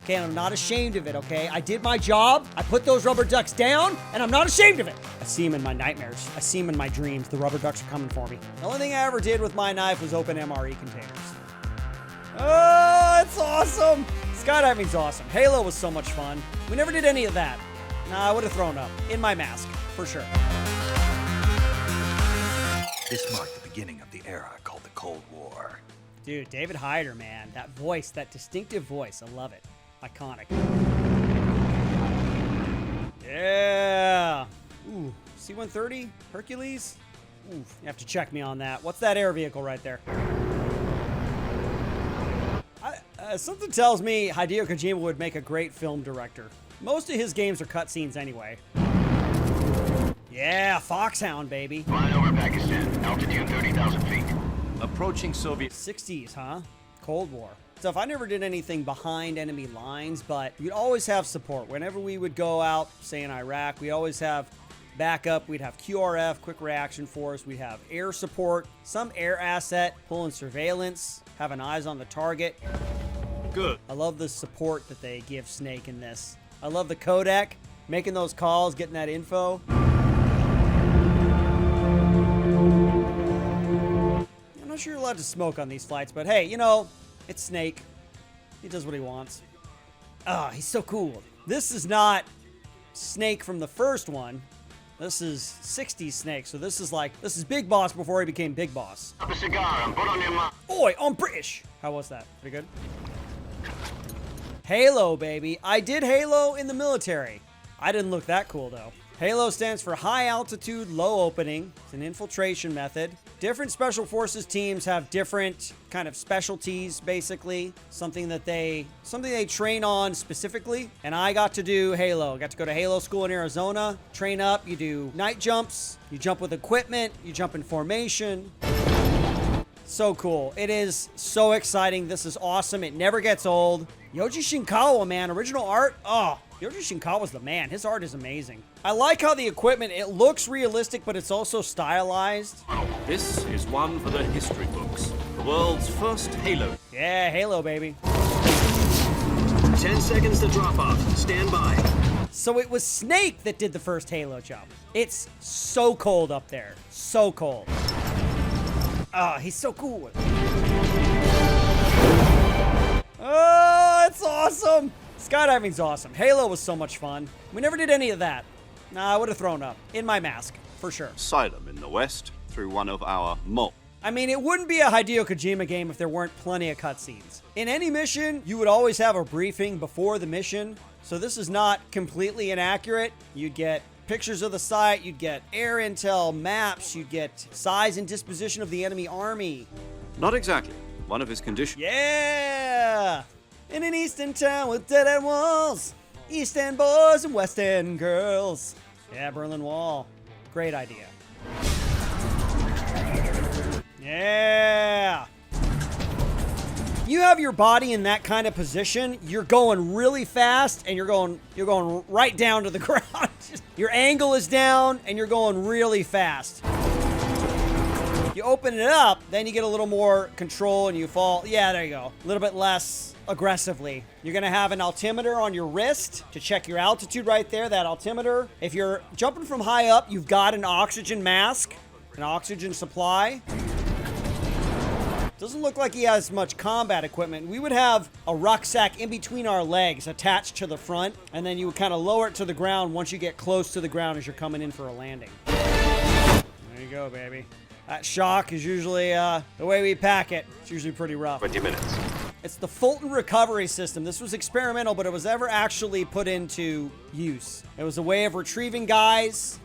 okay? And I'm not ashamed of it, okay? I did my job. I put those rubber ducks down, and I'm not ashamed of it. I see them in my nightmares. I see them in my dreams. The rubber ducks are coming for me. The only thing I ever did with my knife was open MRE containers. Oh, it's awesome. Skydiving's awesome. Halo was so much fun. We never did any of that. Nah, I would have thrown up. In my mask, for sure. This marked the beginning of the era called the Cold War. Dude, David Hyder, man. That voice, that distinctive voice. I love it. Iconic. Yeah. Ooh, C-130? Hercules? Ooh, you have to check me on that. What's that air vehicle right there? Something tells me Hideo Kojima would make a great film director. Most of his games are cutscenes anyway. Yeah, Foxhound, baby. Flying over Pakistan, altitude 30,000 feet. Approaching Soviet... 60s, huh? Cold War. Stuff. I never did anything behind enemy lines, but we'd always have support. Whenever we would go out, say in Iraq, we'd always have backup. We'd have QRF, Quick Reaction Force. We'd have air support, some air asset, pulling surveillance, having eyes on the target. Good. I love the support that they give Snake in this. I love the codec, making those calls, getting that info. I'm not sure you're allowed to smoke on these flights, but hey, you know, it's Snake. He does what he wants. Ah, he's so cool. This is not Snake from the first one. This is 60s Snake, so this is Big Boss before he became Big Boss. Have a cigar and put on your mouth. Oi, I'm British. How was that? Pretty good? Halo, baby. I did Halo in the military. I didn't look that cool, though. Halo stands for High Altitude, Low Opening. It's an infiltration method. Different Special Forces teams have different kind of specialties, basically. Something they train on specifically. And I got to do Halo. I got to go to Halo school in Arizona, train up. You do night jumps. You jump with equipment. You jump in formation. So cool. It is so exciting. This is awesome. It never gets old. Yoji Shinkawa, man. Original art. Oh, Yoji Shinkawa's the man. His art is amazing. I like how the equipment, it looks realistic, but it's also stylized. This is one for the history books. The world's first Halo. Yeah, Halo, baby. 10 seconds to drop off. Stand by. So it was Snake that did the first Halo jump. It's so cold up there. So cold. Oh, he's so cool. Oh, it's awesome. Skydiving's awesome. Halo was so much fun. We never did any of that. Nah, I would have thrown up. In my mask, for sure. Asylum in the west through one of our mobs. I mean, it wouldn't be a Hideo Kojima game if there weren't plenty of cutscenes. In any mission, you would always have a briefing before the mission. So this is not completely inaccurate. You'd get pictures of the site, you'd get air intel, maps, you'd get size and disposition of the enemy army. Not exactly. One of his conditions. Yeah! In an eastern town with dead-end walls, East End boys and West End girls. Yeah, Berlin Wall. Great idea. Yeah! You have your body in that kind of position, you're going really fast and you're going right down to the ground. Your angle is down and you're going really fast. You open it up, then you get a little more control and you fall. Yeah, there you go. A little bit less aggressively. You're gonna have an altimeter on your wrist to check your altitude right there, that altimeter. If you're jumping from high up, you've got an oxygen mask, an oxygen supply. Doesn't look like he has much combat equipment. We would have a rucksack in between our legs attached to the front, and then you would kind of lower it to the ground once you get close to the ground as you're coming in for a landing. There you go, baby. That shock is usually the way we pack it. It's usually pretty rough. 20 minutes. It's the Fulton recovery system. This was experimental, but it was ever actually put into use. It was a way of retrieving guys.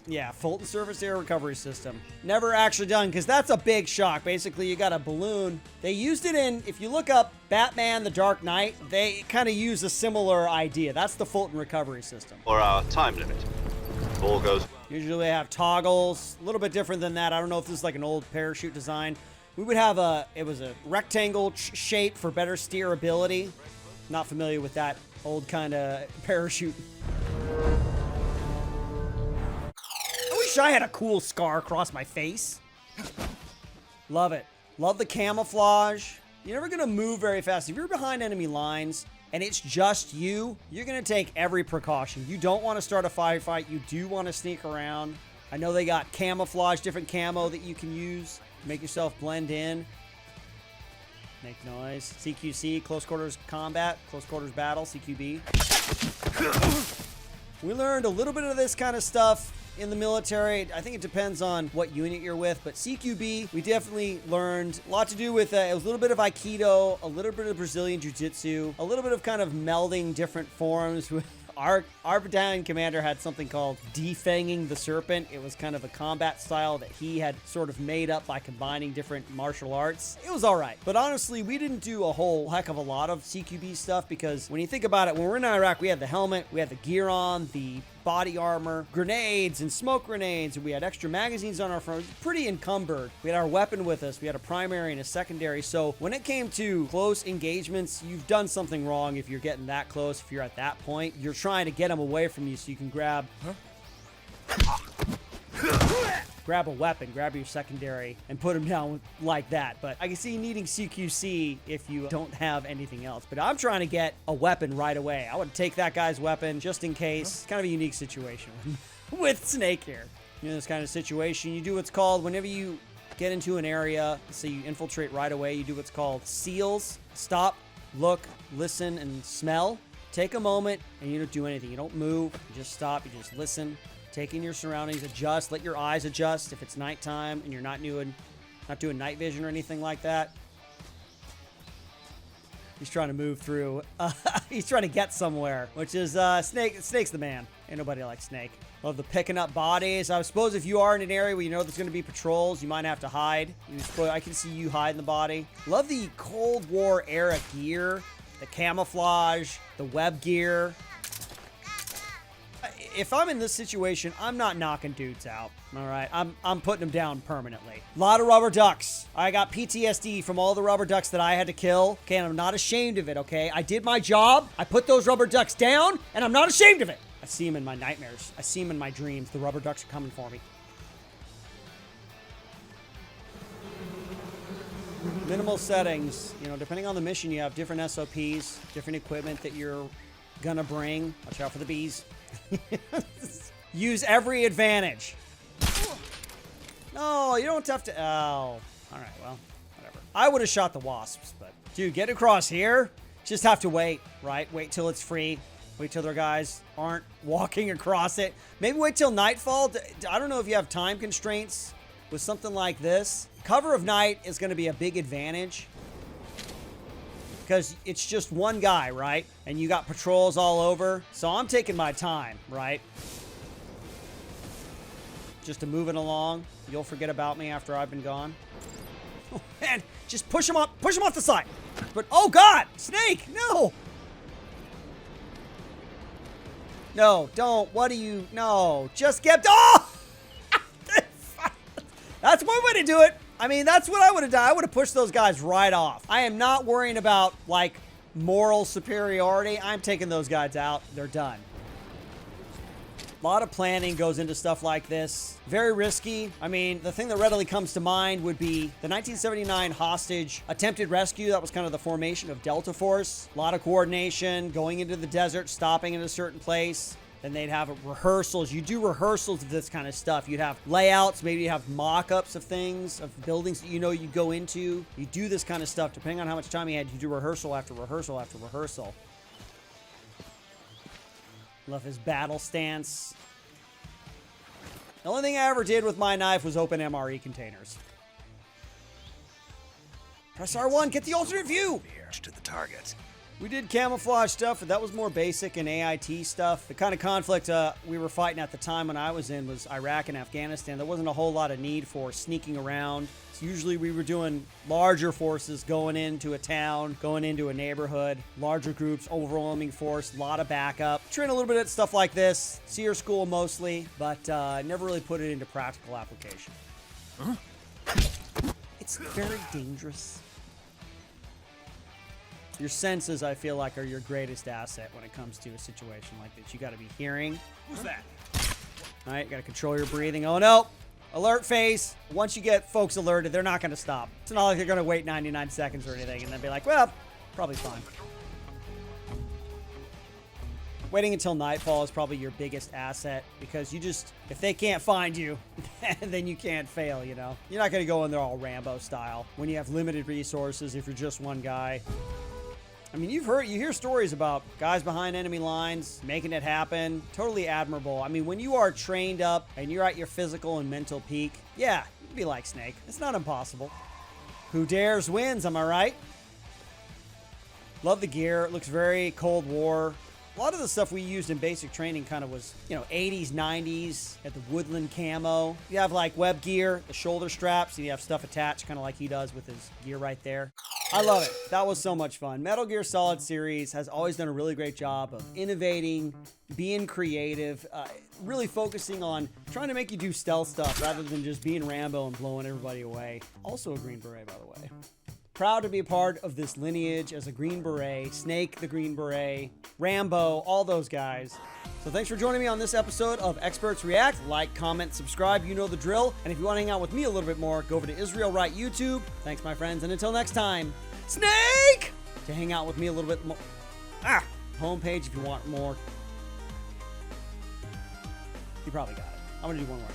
Yeah, Fulton surface air recovery system. Never actually done, because that's a big shock. Basically, you got a balloon. They used it in, if you look up Batman The Dark Knight, they kind of use a similar idea. That's the Fulton recovery system. Or our time limit. All goes. Usually they have toggles, a little bit different than that. I don't know if this is like an old parachute design. We would have it was a rectangle shape for better steerability. Not familiar with that old kind of parachute. I wish I had a cool scar across my face. Love it. Love the camouflage. You're never gonna move very fast. If you're behind enemy lines, and it's just you, you're going to take every precaution. You don't want to start a firefight. You do want to sneak around. I know they got camouflage, different camo that you can use to make yourself blend in. Make noise. CQC, close quarters combat, close quarters battle, CQB. We learned a little bit of this kind of stuff in the military. I think it depends on what unit you're with, but CQB, we definitely learned a lot to do with it was a little bit of Aikido, a little bit of Brazilian Jiu-Jitsu, a little bit of kind of melding different forms with our battalion commander had something called defanging the serpent. It was kind of a combat style that he had sort of made up by combining different martial arts. It was all right. But honestly, we didn't do a whole heck of a lot of CQB stuff because when you think about it, when we're in Iraq, we had the helmet, we had the gear on, the body armor, grenades and smoke grenades, and we had extra magazines on our front. It was pretty encumbered. We had our weapon with us. We had a primary and a secondary. So when it came to close engagements, you've done something wrong if you're getting that close. If you're at that point, you're trying to get them away from you so you can grab a weapon, grab your secondary, and put them down like that. But I can see needing CQC if you don't have anything else. But I'm trying to get a weapon right away. I would take that guy's weapon just in case. It's kind of a unique situation with Snake here. You know, this kind of situation, you do what's called, whenever you get into an area, so you infiltrate right away, you do what's called SEALs. Stop, look, listen, and smell. Take a moment, and you don't do anything. You don't move. You just stop. You just listen. Take in your surroundings, adjust, let your eyes adjust if it's nighttime and you're not doing night vision or anything like that. He's trying to move through. He's trying to get somewhere, which is Snake's the man. Ain't nobody like Snake. Love the picking up bodies. I suppose if you are in an area where you know there's going to be patrols, you might have to hide. I can see you hide in the body. Love the Cold War era gear, the camouflage, the web gear. If I'm in this situation, I'm not knocking dudes out, all right? I'm putting them down permanently. A lot of rubber ducks. I got PTSD from all the rubber ducks that I had to kill, okay? And I'm not ashamed of it, okay? I did my job. I put those rubber ducks down, and I'm not ashamed of it. I see them in my nightmares. I see them in my dreams. The rubber ducks are coming for me. Minimal settings. You know, depending on the mission, you have different SOPs, different equipment that you're gonna bring. Watch out for the bees. Use every advantage. No, you don't have to. Oh, all right. Well, whatever. I would have shot the wasps, but dude, get across here. Just have to wait, right? Wait till it's free. Wait till their guys aren't walking across it. Maybe wait till nightfall. I don't know if you have time constraints with something like this. Cover of night is going to be a big advantage because it's just one guy, right? And you got patrols all over. So I'm taking my time, right? Just to move it along. You'll forget about me after I've been gone. Oh, man, just push him off the side. But, oh God, Snake, no. No, don't. What do you, no, just get, oh! That's one way to do it. I mean, that's what I would have done. I would have pushed those guys right off. I am not worrying about, like, moral superiority. I'm taking those guys out. They're done. A lot of planning goes into stuff like this. Very risky. I mean, the thing that readily comes to mind would be the 1979 hostage attempted rescue. That was kind of the formation of Delta Force. A lot of coordination, going into the desert, stopping in a certain place. Then they'd have rehearsals. You do rehearsals of this kind of stuff. You'd have layouts. Maybe you have mock-ups of things, of buildings that you know you go into. You do this kind of stuff. Depending on how much time you had, you do rehearsal after rehearsal after rehearsal. Love his battle stance. The only thing I ever did with my knife was open MRE containers. Press R1, get the alternate view. To the target. We did camouflage stuff, but that was more basic and AIT stuff. The kind of conflict we were fighting at the time when I was in was Iraq and Afghanistan. There wasn't a whole lot of need for sneaking around. So usually we were doing larger forces going into a town, going into a neighborhood, larger groups, overwhelming force, a lot of backup. Train a little bit of stuff like this. SEER school mostly, but never really put it into practical application. Huh? It's very dangerous. Your senses, I feel like, are your greatest asset when it comes to a situation like this. You got to be hearing. Who's that? All right, got to control your breathing. Oh, no. Alert phase. Once you get folks alerted, they're not going to stop. It's not like they're going to wait 99 seconds or anything and then be like, well, probably fine. Waiting until nightfall is probably your biggest asset because if they can't find you, then you can't fail, you know? You're not going to go in there all Rambo style when you have limited resources if you're just one guy. I mean, you hear stories about guys behind enemy lines making it happen. Totally admirable. I mean, when you are trained up and you're at your physical and mental peak, yeah, you can be like Snake. It's not impossible. Who dares wins, am I right? Love the gear. It looks very Cold War. A lot of the stuff we used in basic training kind of was, 80s, 90s, at the woodland camo. You have like web gear, the shoulder straps, and you have stuff attached kind of like he does with his gear right there. I love it. That was so much fun. Metal Gear Solid series has always done a really great job of innovating, being creative, really focusing on trying to make you do stealth stuff rather than just being Rambo and blowing everybody away. Also a Green Beret, by the way. Proud to be a part of this lineage as a Green Beret, Snake the Green Beret, Rambo, all those guys. So thanks for joining me on this episode of Experts React. Like, comment, subscribe, you know the drill. And if you want to hang out with me a little bit more, go over to Israel Wright YouTube. Thanks, my friends. And until next time, Snake! To hang out with me a little bit more. Homepage if you want more. You probably got it. I'm going to do one more.